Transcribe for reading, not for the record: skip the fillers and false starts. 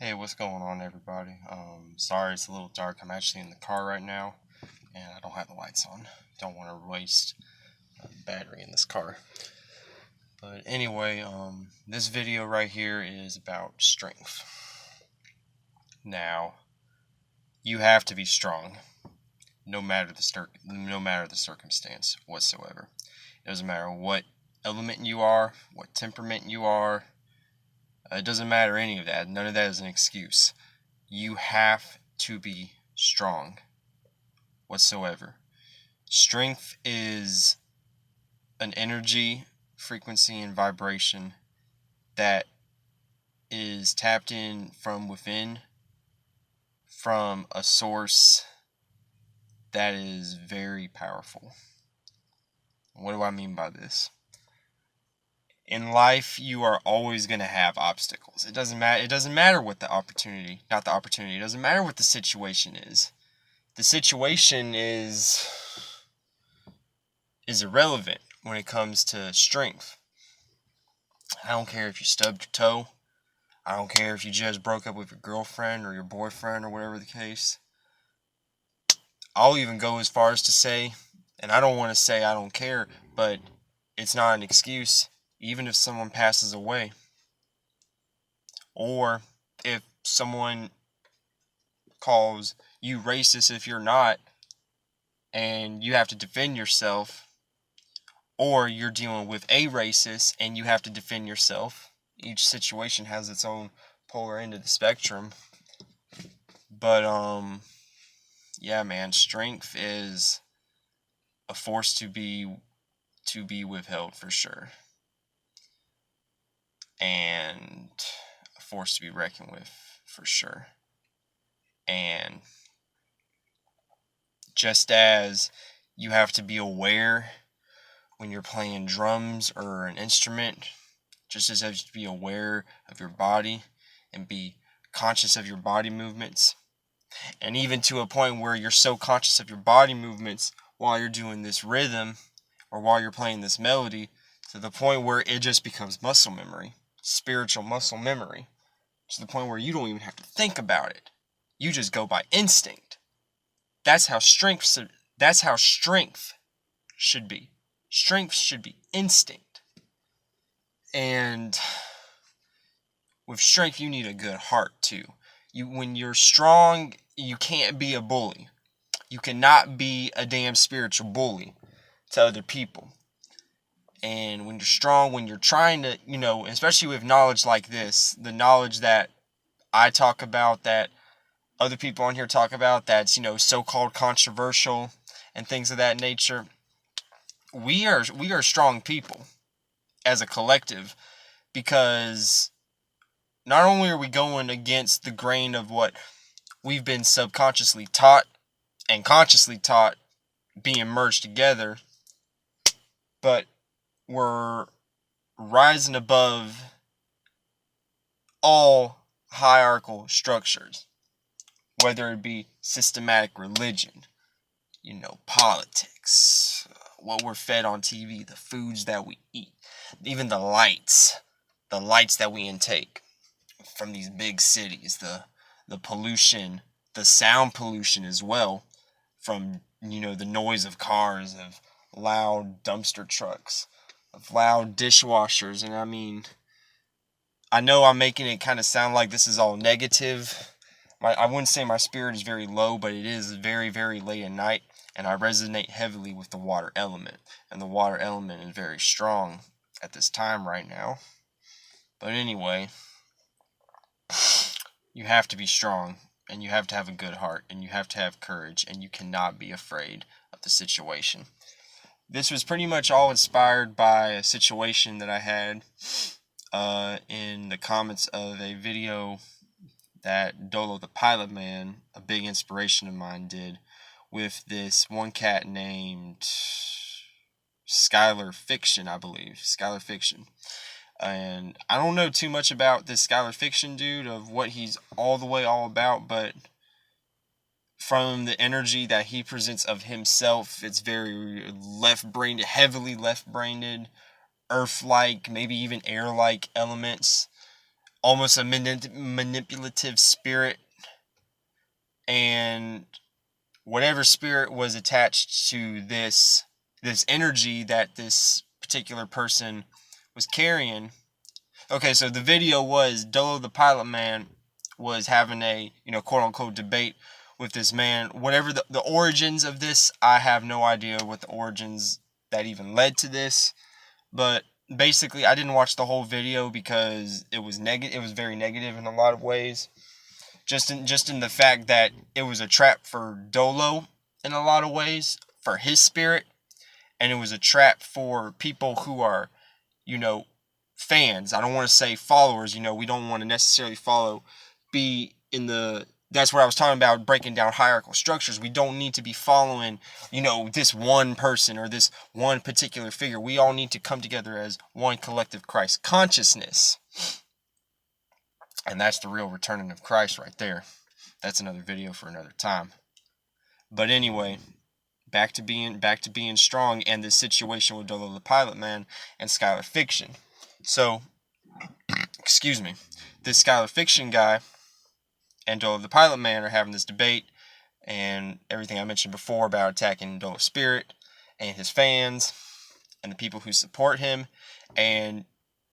Hey, what's going on, everybody? Sorry it's a little dark. I'm actually in the car right now, and I don't have the lights on. Don't want to waste battery in this car. But anyway, this video right here is about strength. Now, you have to be strong, no matter the circumstance whatsoever. It doesn't matter what element you are, what temperament you are. It doesn't matter any of that. None of that is an excuse. You have to be strong whatsoever. Strength is an energy, frequency, and vibration that is tapped in from within, from a source that is very powerful. What do I mean by this? In life, you are always going to have obstacles. It doesn't matter what the opportunity, not the opportunity. It doesn't matter what the situation is. The situation is irrelevant when it comes to strength. I don't care if you stubbed your toe. I don't care if you just broke up with your girlfriend or your boyfriend or whatever the case. I'll even go as far as to say, and I don't want to say I don't care, but it's not an excuse, even if someone passes away. Or if someone calls you racist if you're not, and you have to defend yourself, or you're dealing with a racist and you have to defend yourself. Each situation has its own polar end of the spectrum. But yeah, man, strength is a force to be withheld for sure, and a force to be reckoned with for sure. And just as you have to be aware when you're playing drums or an instrument, just as you have to be aware of your body and be conscious of your body movements, and even to a point where you're so conscious of your body movements while you're doing this rhythm or while you're playing this melody, to the point where it just becomes muscle memory, spiritual muscle memory, to the point where you don't even have to think about it. You just go by instinct. That's how strength should be. Strength should be instinct. And with strength, you need a good heart too. When you're strong, you can't be a bully. You cannot be a damn spiritual bully to other people. And when you're strong, when you're trying to, especially with knowledge like this, the knowledge that I talk about, that other people on here talk about, that's, so-called controversial and things of that nature, we are strong people as a collective, because not only are we going against the grain of what we've been subconsciously taught and consciously taught being merged together, but we're rising above all hierarchical structures, whether it be systematic religion, politics, what we're fed on TV, the foods that we eat, even the lights that we intake from these big cities, the pollution, the sound pollution as well, from, the noise of cars, of loud dumpster trucks, of loud dishwashers. And I know I'm making it kind of sound like this is all negative. I wouldn't say my spirit is very low, but it is very, very late at night, and I resonate heavily with the water element. And the water element is very strong at this time right now. But anyway, you have to be strong, and you have to have a good heart, and you have to have courage, and you cannot be afraid of the situation. This was pretty much all inspired by a situation that I had in the comments of a video that Dolo the Pilot Man, a big inspiration of mine, did with this one cat named Skylar Fiction, I believe. Skylar Fiction. And I don't know too much about this Skylar Fiction dude, of what he's all about, but from the energy that he presents of himself, it's very left-brained, heavily left-brained, earth-like, maybe even air-like elements. almost a manipulative spirit, and whatever spirit was attached to this energy that this particular person was carrying. Okay, so the video was Dolo the Pilot Man was having a, quote unquote debate with this man. Whatever the origins of this, I have no idea what the origins that even led to this. But basically, I didn't watch the whole video because it was negative. It was very negative in a lot of ways. Just in the fact that it was a trap for Dolo in a lot of ways, for his spirit, and it was a trap for people who are, fans. I don't want to say followers. We don't want to necessarily be in the. That's what I was talking about, breaking down hierarchical structures. We don't need to be following, this one person or this one particular figure. We all need to come together as one collective Christ consciousness. And that's the real returning of Christ right there. That's another video for another time. But anyway, back to being strong, and this situation with Dolo the Pilot Man and Skylar Fiction. So, excuse me, this Skylar Fiction guy and Dolo the Pilot Man are having this debate, and everything I mentioned before about attacking Dolo's spirit and his fans and the people who support him. And